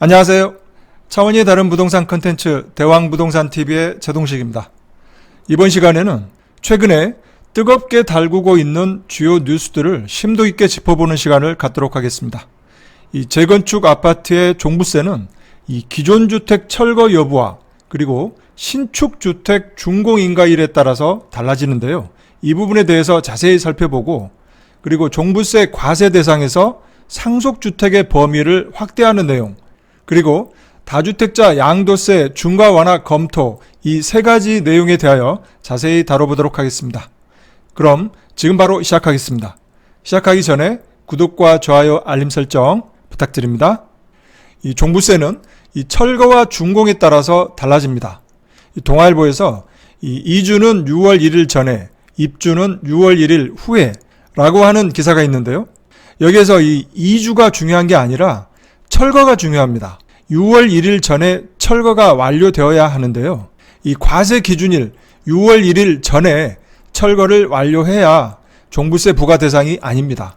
안녕하세요. 차원이 다른 부동산 컨텐츠 대왕부동산TV의 제동식입니다. 이번 시간에는 최근에 뜨겁게 달구고 있는 주요 뉴스들을 심도 있게 짚어보는 시간을 갖도록 하겠습니다. 이 재건축 아파트의 종부세는 이 기존 주택 철거 여부와 그리고 신축 주택 준공인가율에 따라서 달라지는데요. 이 부분에 대해서 자세히 살펴보고 그리고 종부세 과세 대상에서 상속주택의 범위를 확대하는 내용, 그리고 다주택자 양도세 중과 완화 검토, 이 세 가지 내용에 대하여 자세히 다뤄보도록 하겠습니다. 그럼 지금 바로 시작하겠습니다. 시작하기 전에 구독과 좋아요, 알림 설정 부탁드립니다. 이 종부세는 이 철거와 준공에 따라서 달라집니다. 이 동아일보에서 이 이주는 6월 1일 전에, 입주는 6월 1일 후에 라고 하는 기사가 있는데요. 여기에서 이 이주가 중요한 게 아니라 철거가 중요합니다. 6월 1일 전에 철거가 완료되어야 하는데요. 이 과세 기준일 6월 1일 전에 철거를 완료해야 종부세 부과 대상이 아닙니다.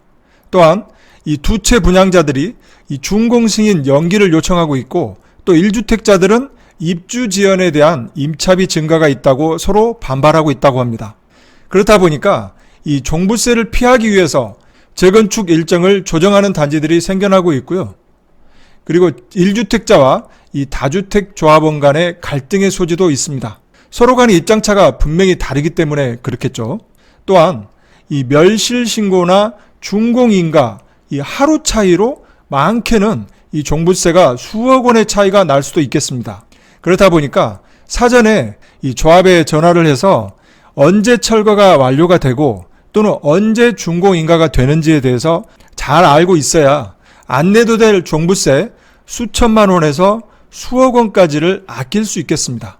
또한 이 두 채 분양자들이 이 준공 승인 연기를 요청하고 있고 또 1주택자들은 입주 지연에 대한 임차비 증가가 있다고 서로 반발하고 있다고 합니다. 그렇다 보니까 이 종부세를 피하기 위해서 재건축 일정을 조정하는 단지들이 생겨나고 있고요. 그리고 1주택자와 이 다주택 조합원 간의 갈등의 소지도 있습니다. 서로 간의 입장차가 분명히 다르기 때문에 그렇겠죠. 또한 이 멸실신고나 준공인가 이 하루 차이로 많게는 이 종부세가 수억 원의 차이가 날 수도 있겠습니다. 그렇다 보니까 사전에 이 조합에 전화를 해서 언제 철거가 완료가 되고 또는 언제 준공인가가 되는지에 대해서 잘 알고 있어야 안 내도 될 종부세 수천만 원에서 수억 원까지를 아낄 수 있겠습니다.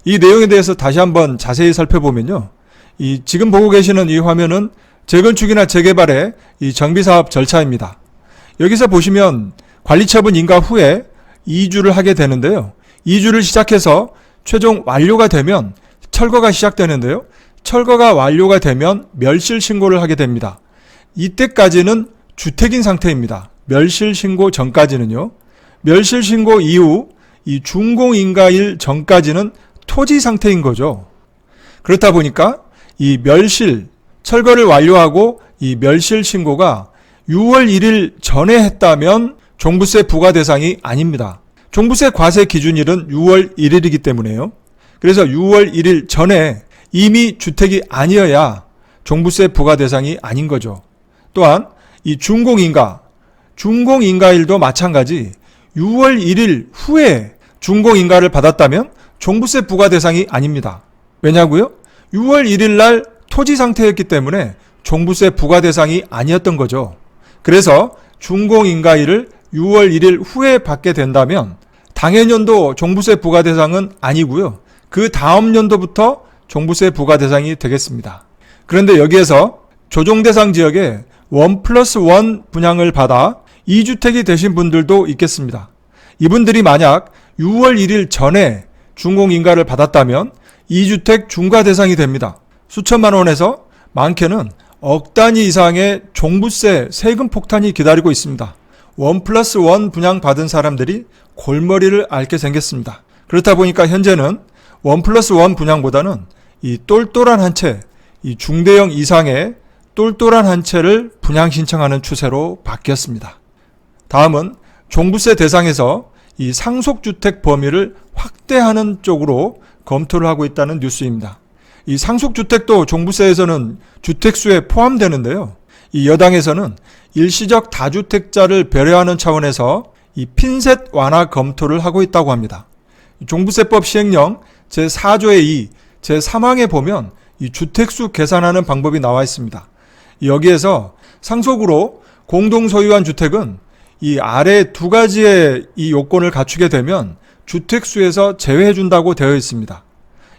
이 내용에 대해서 다시 한번 자세히 살펴보면요. 이 지금 보고 계시는 이 화면은 재건축이나 재개발의 이 정비사업 절차입니다. 여기서 보시면 관리처분 인가 후에 이주를 하게 되는데요. 이주를 시작해서 최종 완료가 되면 철거가 시작되는데요. 철거가 완료가 되면 멸실신고를 하게 됩니다. 이때까지는 주택인 상태입니다. 멸실신고 전까지는요. 멸실신고 이후 이 준공인가일 전까지는 토지 상태인 거죠. 그렇다 보니까 이 철거를 완료하고 이 멸실신고가 6월 1일 전에 했다면 종부세 부과 대상이 아닙니다. 종부세 과세 기준일은 6월 1일이기 때문에요. 그래서 6월 1일 전에 이미 주택이 아니어야 종부세 부과 대상이 아닌 거죠. 또한 이 준공인가일도 마찬가지 6월 1일 후에 준공인가를 받았다면 종부세 부과 대상이 아닙니다. 왜냐고요? 6월 1일 날 토지 상태였기 때문에 종부세 부과 대상이 아니었던 거죠. 그래서 준공인가일을 6월 1일 후에 받게 된다면 당해년도 종부세 부과 대상은 아니고요. 그 다음 연도부터 종부세 부과 대상이 되겠습니다. 그런데 여기에서 조정 대상 지역에 1+1 분양을 받아 2주택이 되신 분들도 있겠습니다. 이분들이 만약 6월 1일 전에 준공인가를 받았다면 2주택 중과 대상이 됩니다. 수천만 원에서 많게는 억 단위 이상의 종부세 세금 폭탄이 기다리고 있습니다. 1+1 분양 받은 사람들이 골머리를 앓게 생겼습니다. 그렇다 보니까 현재는 1+1 분양보다는 이 똘똘한 한 채, 이 중대형 이상의 똘똘한 한 채를 분양 신청하는 추세로 바뀌었습니다. 다음은 종부세 대상에서 이 상속주택 범위를 확대하는 쪽으로 검토를 하고 있다는 뉴스입니다. 이 상속주택도 종부세에서는 주택수에 포함되는데요. 이 여당에서는 일시적 다주택자를 배려하는 차원에서 이 핀셋 완화 검토를 하고 있다고 합니다. 종부세법 시행령 제4조의 2, 제3항에 보면 이 주택수 계산하는 방법이 나와 있습니다. 여기에서 상속으로 공동 소유한 주택은 이 아래 두 가지의 이 요건을 갖추게 되면 주택수에서 제외해 준다고 되어 있습니다.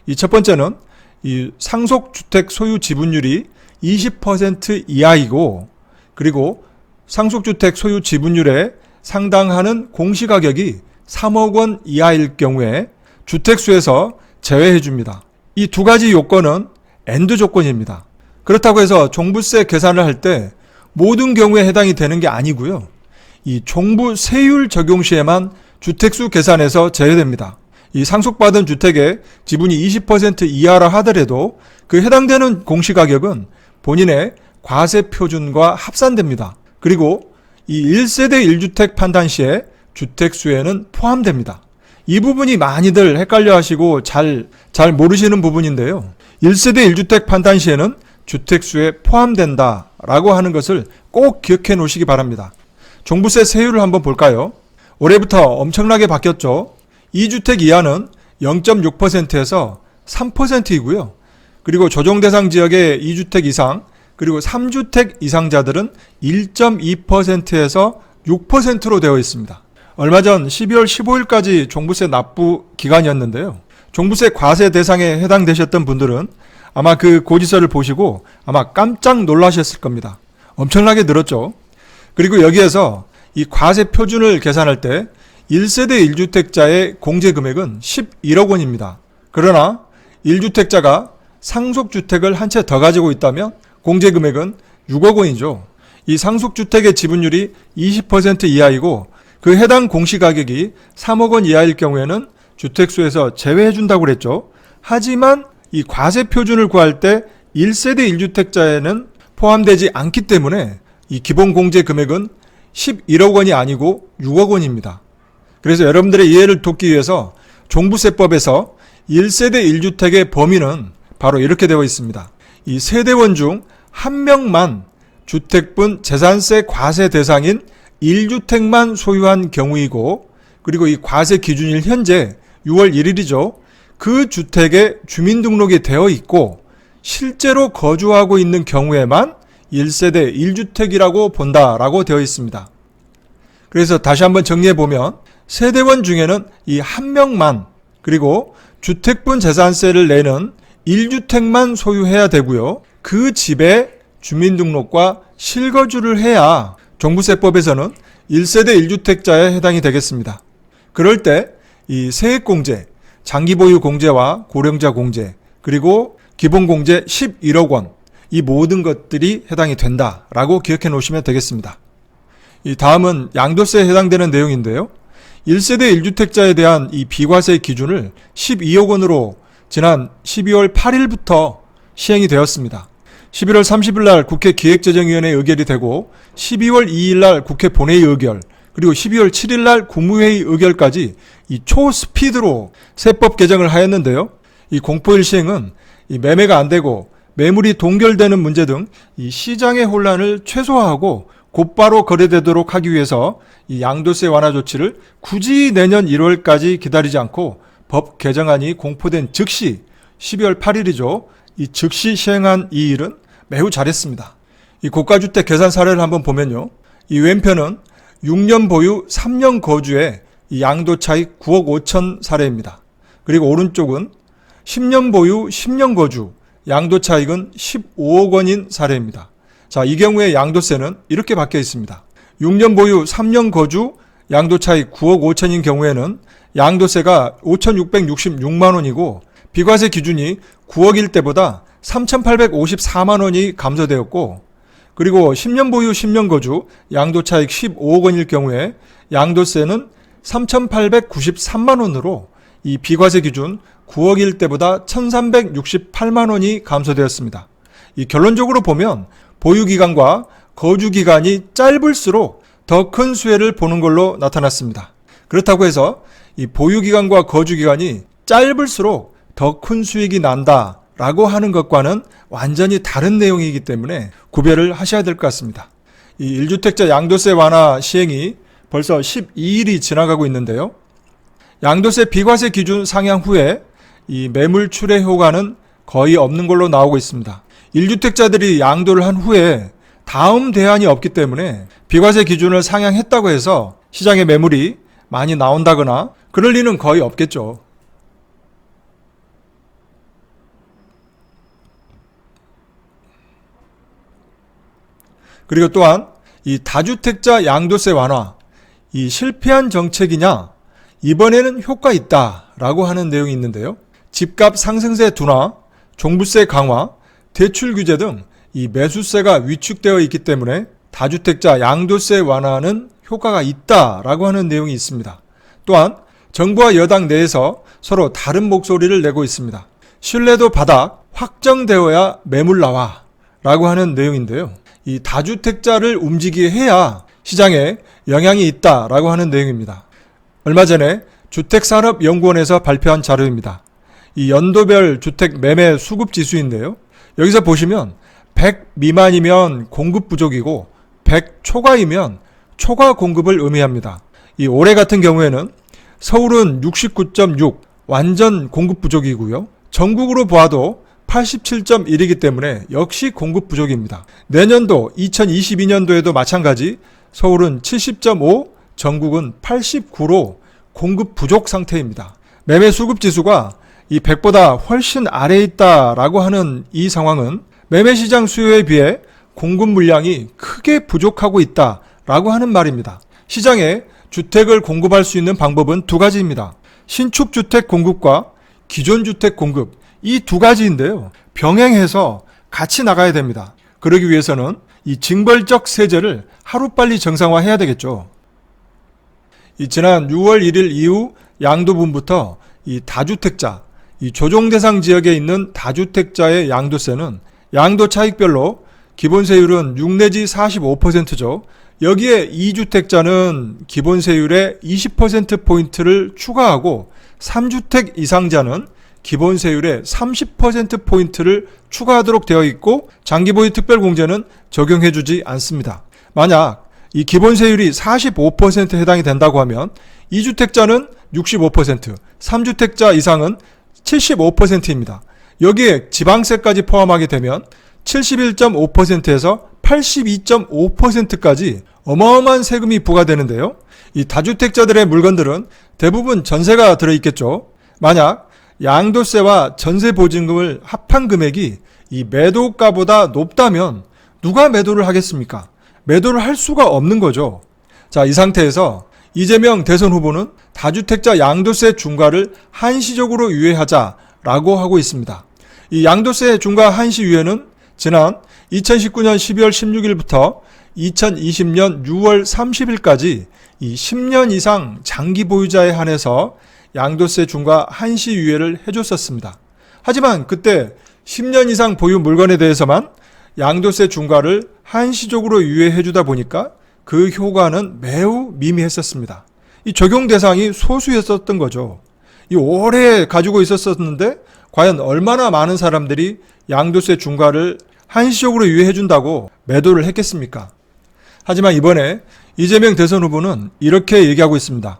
이 첫 번째는 이 상속주택 소유 지분율이 20% 이하이고 그리고 상속주택 소유 지분율에 상당하는 공시가격이 3억 원 이하일 경우에 주택수에서 제외해 줍니다. 이 두 가지 요건은 엔드 조건입니다. 그렇다고 해서 종부세 계산을 할 때 모든 경우에 해당이 되는 게 아니고요. 이 종부세율 적용 시에만 주택수 계산에서 제외됩니다. 이 상속받은 주택의 지분이 20% 이하라 하더라도 그 해당되는 공시가격은 본인의 과세 표준과 합산됩니다. 그리고 이 1세대 1주택 판단 시에 주택수에는 포함됩니다. 이 부분이 많이들 헷갈려 하시고 잘 모르시는 부분인데요. 1세대 1주택 판단 시에는 주택수에 포함된다 라고 하는 것을 꼭 기억해 놓으시기 바랍니다. 종부세 세율을 한번 볼까요? 올해부터 엄청나게 바뀌었죠. 2주택 이하는 0.6%에서 3%이고요. 그리고 조정대상 지역의 2주택 이상 그리고 3주택 이상자들은 1.2%에서 6%로 되어 있습니다. 얼마 전 12월 15일까지 종부세 납부 기간이었는데요. 종부세 과세 대상에 해당되셨던 분들은 아마 그 고지서를 보시고 아마 깜짝 놀라셨을 겁니다. 엄청나게 늘었죠. 그리고 여기에서 이 과세 표준을 계산할 때 1세대 1주택자의 공제 금액은 11억 원입니다. 그러나 1주택자가 상속주택을 한 채 더 가지고 있다면 공제 금액은 6억 원이죠. 이 상속주택의 지분율이 20% 이하이고 그 해당 공시가격이 3억 원 이하일 경우에는 주택수에서 제외해준다고 그랬죠. 하지만 이 과세 표준을 구할 때 1세대 1주택자에는 포함되지 않기 때문에 이 기본 공제 금액은 11억 원이 아니고 6억 원입니다. 그래서 여러분들의 이해를 돕기 위해서 종부세법에서 1세대 1주택의 범위는 바로 이렇게 되어 있습니다. 이 세대원 중 한 명만 주택분 재산세 과세 대상인 1주택만 소유한 경우이고 그리고 이 과세 기준일 현재 6월 1일이죠. 그 주택에 주민등록이 되어 있고 실제로 거주하고 있는 경우에만 1세대 1주택이라고 본다라고 되어 있습니다. 그래서 다시 한번 정리해보면 세대원 중에는 이 한 명만 그리고 주택분 재산세를 내는 1주택만 소유해야 되고요. 그 집에 주민등록과 실거주를 해야 종부세법에서는 1세대 1주택자에 해당이 되겠습니다. 그럴 때 이 세액공제, 장기보유 공제와 고령자 공제, 그리고 기본공제 11억 원, 이 모든 것들이 해당이 된다라고 기억해 놓으시면 되겠습니다. 이 다음은 양도세에 해당되는 내용인데요. 1세대 1주택자에 대한 이 비과세 기준을 12억 원으로 지난 12월 8일부터 시행이 되었습니다. 11월 30일 날 국회 기획재정위원회 의결이 되고 12월 2일 날 국회 본회의 의결 그리고 12월 7일 날 국무회의 의결까지 이 초스피드로 세법 개정을 하였는데요. 이 공포일 시행은 이 매매가 안 되고 매물이 동결되는 문제 등 이 시장의 혼란을 최소화하고 곧바로 거래되도록 하기 위해서 이 양도세 완화 조치를 굳이 내년 1월까지 기다리지 않고 법 개정안이 공포된 즉시 12월 8일이죠. 이 즉시 시행한 이 일은 매우 잘했습니다. 이 고가주택 계산 사례를 한번 보면요. 이 왼편은 6년 보유 3년 거주의 이 양도 차익 9억 5천 사례입니다. 그리고 오른쪽은 10년 보유 10년 거주 양도 차익은 15억 원인 사례입니다. 자, 이 경우에 양도세는 이렇게 바뀌어 있습니다. 6년 보유 3년 거주 양도 차익 9억 5천인 경우에는 양도세가 5,666만 원이고 비과세 기준이 9억일 때보다 3,854만 원이 감소되었고 그리고 10년 보유 10년 거주 양도 차익 15억 원일 경우에 양도세는 3,893만 원으로 이 비과세 기준 9억일 때보다 1,368만 원이 감소되었습니다. 이 결론적으로 보면 보유기간과 거주기간이 짧을수록 더 큰 수혜를 보는 걸로 나타났습니다. 그렇다고 해서 이 보유기간과 거주기간이 짧을수록 더 큰 수익이 난다라고 하는 것과는 완전히 다른 내용이기 때문에 구별을 하셔야 될 것 같습니다. 이 1주택자 양도세 완화 시행이 벌써 12일이 지나가고 있는데요. 양도세 비과세 기준 상향 후에 이 매물 출회 효과는 거의 없는 걸로 나오고 있습니다. 1주택자들이 양도를 한 후에 다음 대안이 없기 때문에 비과세 기준을 상향했다고 해서 시장에 매물이 많이 나온다거나 그럴 리는 거의 없겠죠. 그리고 또한 이 다주택자 양도세 완화, 이 실패한 정책이냐, 이번에는 효과 있다라고 하는 내용이 있는데요. 집값 상승세 둔화, 종부세 강화, 대출 규제 등 이 매수세가 위축되어 있기 때문에 다주택자 양도세 완화는 효과가 있다라고 하는 내용이 있습니다. 또한 정부와 여당 내에서 서로 다른 목소리를 내고 있습니다. 신뢰도 바닥, 확정되어야 매물 나와 라고 하는 내용인데요. 이 다주택자를 움직이게 해야 시장에 영향이 있다라고 하는 내용입니다. 얼마 전에 주택산업연구원에서 발표한 자료입니다. 이 연도별 주택 매매 수급 지수인데요. 여기서 보시면 100 미만이면 공급 부족이고 100 초과이면 초과 공급을 의미합니다. 이 올해 같은 경우에는 서울은 69.6 완전 공급 부족이고요. 전국으로 보아도 87.1이기 때문에 역시 공급 부족입니다. 내년도 2022년도에도 마찬가지 서울은 70.5, 전국은 89로 공급 부족 상태입니다. 매매 수급 지수가 이 100보다 훨씬 아래에 있다라고 하는 이 상황은 매매 시장 수요에 비해 공급 물량이 크게 부족하고 있다라고 하는 말입니다. 시장에 주택을 공급할 수 있는 방법은 두 가지입니다. 신축 주택 공급과 기존 주택 공급, 이 두 가지인데요. 병행해서 같이 나가야 됩니다. 그러기 위해서는 이 징벌적 세제를 하루빨리 정상화해야 되겠죠. 지난 6월 1일 이후 양도분부터 이 다주택자, 이 조정 대상 지역에 있는 다주택자의 양도세는 양도 차익별로 기본세율은 6 내지 45%죠. 여기에 2주택자는 기본세율의 20%포인트를 추가하고 3주택 이상자는 기본세율의 30%포인트를 추가하도록 되어 있고 장기보유 특별공제는 적용해주지 않습니다. 만약 이 기본세율이 45%에 해당이 된다고 하면 2주택자는 65%, 3주택자 이상은 75%입니다. 여기에 지방세까지 포함하게 되면 71.5%에서 82.5%까지 어마어마한 세금이 부과되는데요. 이 다주택자들의 물건들은 대부분 전세가 들어있겠죠. 만약 양도세와 전세보증금을 합한 금액이 이 매도가보다 높다면 누가 매도를 하겠습니까? 매도를 할 수가 없는 거죠. 자, 이 상태에서 이재명 대선 후보는 다주택자 양도세 중과를 한시적으로 유예하자라고 하고 있습니다. 이 양도세 중과 한시 유예는 지난 2019년 12월 16일부터 2020년 6월 30일까지 이 10년 이상 장기 보유자에 한해서 양도세 중과 한시 유예를 해줬었습니다. 하지만 그때 10년 이상 보유 물건에 대해서만 양도세 중과를 한시적으로 유예해주다 보니까 그 효과는 매우 미미했었습니다. 이 적용 대상이 소수였었던 거죠. 이 오래 가지고 있었었는데 과연 얼마나 많은 사람들이 양도세 중과를 한시적으로 유예해준다고 매도를 했겠습니까? 하지만 이번에 이재명 대선 후보는 이렇게 얘기하고 있습니다.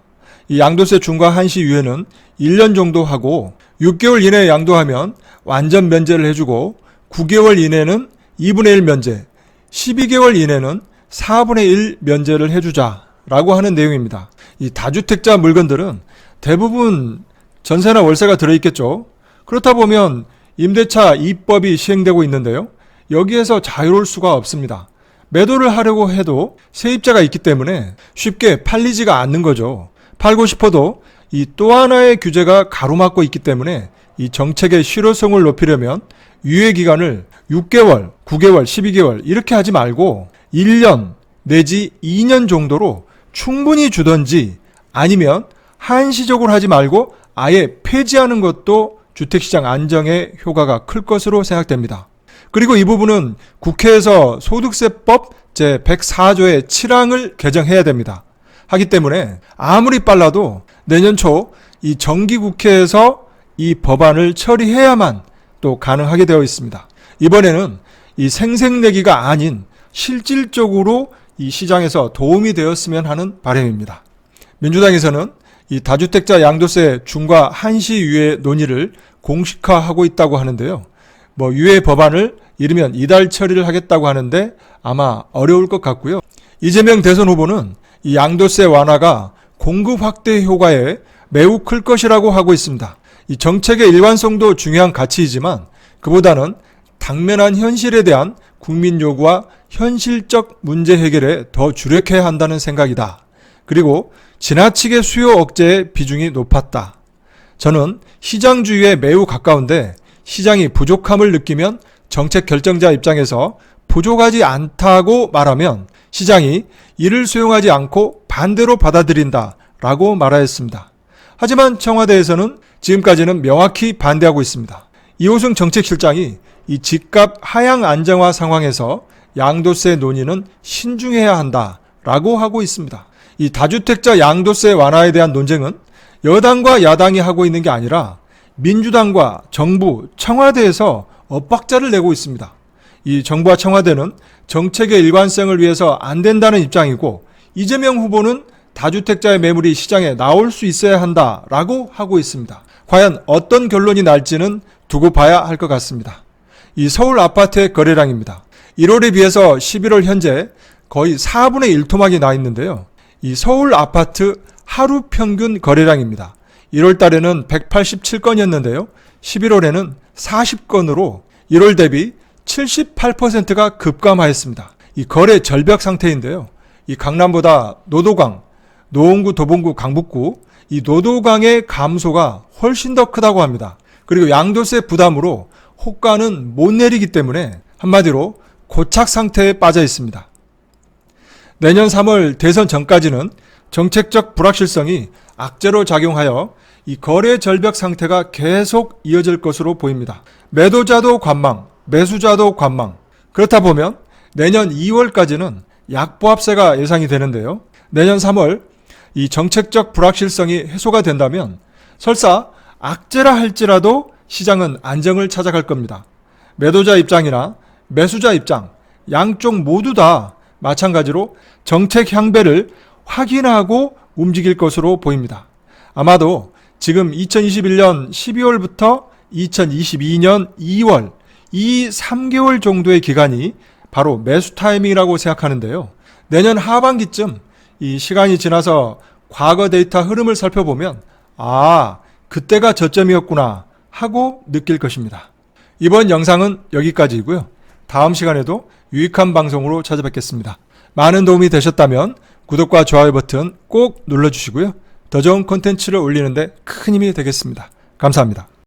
이 양도세 중과 한시 유예는 1년 정도 하고 6개월 이내에 양도하면 완전 면제를 해주고 9개월 이내는 2분의 1 면제, 12개월 이내는 4분의 1 면제를 해주자라고 하는 내용입니다. 이 다주택자 물건들은 대부분 전세나 월세가 들어있겠죠. 그렇다 보면 임대차 2법이 시행되고 있는데요. 여기에서 자유로울 수가 없습니다. 매도를 하려고 해도 세입자가 있기 때문에 쉽게 팔리지가 않는 거죠. 팔고 싶어도 이 또 하나의 규제가 가로막고 있기 때문에 이 정책의 실효성을 높이려면 유예 기간을 6개월, 9개월, 12개월 이렇게 하지 말고 1년 내지 2년 정도로 충분히 주던지 아니면 한시적으로 하지 말고 아예 폐지하는 것도 주택시장 안정에 효과가 클 것으로 생각됩니다. 그리고 이 부분은 국회에서 소득세법 제104조의 7항을 개정해야 됩니다. 하기 때문에 아무리 빨라도 내년 초 이 정기국회에서 이 법안을 처리해야만 또 가능하게 되어 있습니다. 이번에는 이 생색내기가 아닌 실질적으로 이 시장에서 도움이 되었으면 하는 바람입니다. 민주당에서는 이 다주택자 양도세 중과 한시 유예 논의를 공식화하고 있다고 하는데요. 유예 법안을 이르면 이달 처리를 하겠다고 하는데 아마 어려울 것 같고요. 이재명 대선 후보는 이 양도세 완화가 공급 확대 효과에 매우 클 것이라고 하고 있습니다. 이 정책의 일관성도 중요한 가치이지만 그보다는 당면한 현실에 대한 국민 요구와 현실적 문제 해결에 더 주력해야 한다는 생각이다. 그리고 지나치게 수요 억제의 비중이 높았다. 저는 시장주의에 매우 가까운데 시장이 부족함을 느끼면 정책 결정자 입장에서 부족하지 않다고 말하면 시장이 이를 수용하지 않고 반대로 받아들인다 라고 말하였습니다. 하지만 청와대에서는 지금까지는 명확히 반대하고 있습니다. 이호승 정책실장이 이 집값 하향 안정화 상황에서 양도세 논의는 신중해야 한다라고 하고 있습니다. 이 다주택자 양도세 완화에 대한 논쟁은 여당과 야당이 하고 있는 게 아니라 민주당과 정부, 청와대에서 엇박자를 내고 있습니다. 이 정부와 청와대는 정책의 일관성을 위해서 안 된다는 입장이고, 이재명 후보는 다주택자의 매물이 시장에 나올 수 있어야 한다라고 하고 있습니다. 과연 어떤 결론이 날지는 두고 봐야 할 것 같습니다. 이 서울 아파트의 거래량입니다. 1월에 비해서 11월 현재 거의 4분의 1토막이 나 있는데요. 이 서울 아파트 하루 평균 거래량입니다. 1월 달에는 187건이었는데요. 11월에는 40건으로 1월 대비 78%가 급감하였습니다. 이 거래 절벽 상태인데요. 이 강남보다 노도강, 노원구, 도봉구, 강북구, 이 노도강의 감소가 훨씬 더 크다고 합니다. 그리고 양도세 부담으로 호가는 못 내리기 때문에 한마디로 고착 상태에 빠져 있습니다. 내년 3월 대선 전까지는 정책적 불확실성이 악재로 작용하여 이 거래 절벽 상태가 계속 이어질 것으로 보입니다. 매도자도 관망, 매수자도 관망. 그렇다 보면 내년 2월까지는 약보합세가 예상이 되는데요. 내년 3월 이 정책적 불확실성이 해소가 된다면 설사 악재라 할지라도 시장은 안정을 찾아갈 겁니다. 매도자 입장이나 매수자 입장, 양쪽 모두 다 마찬가지로 정책 향배를 확인하고 움직일 것으로 보입니다. 아마도 지금 2021년 12월부터 2022년 2월 이 3개월 정도의 기간이 바로 매수 타이밍이라고 생각하는데요. 내년 하반기쯤 이 시간이 지나서 과거 데이터 흐름을 살펴보면 그때가 저점이었구나 하고 느낄 것입니다. 이번 영상은 여기까지이고요. 다음 시간에도 유익한 방송으로 찾아뵙겠습니다. 많은 도움이 되셨다면 구독과 좋아요 버튼 꼭 눌러주시고요. 더 좋은 콘텐츠를 올리는데 큰 힘이 되겠습니다. 감사합니다.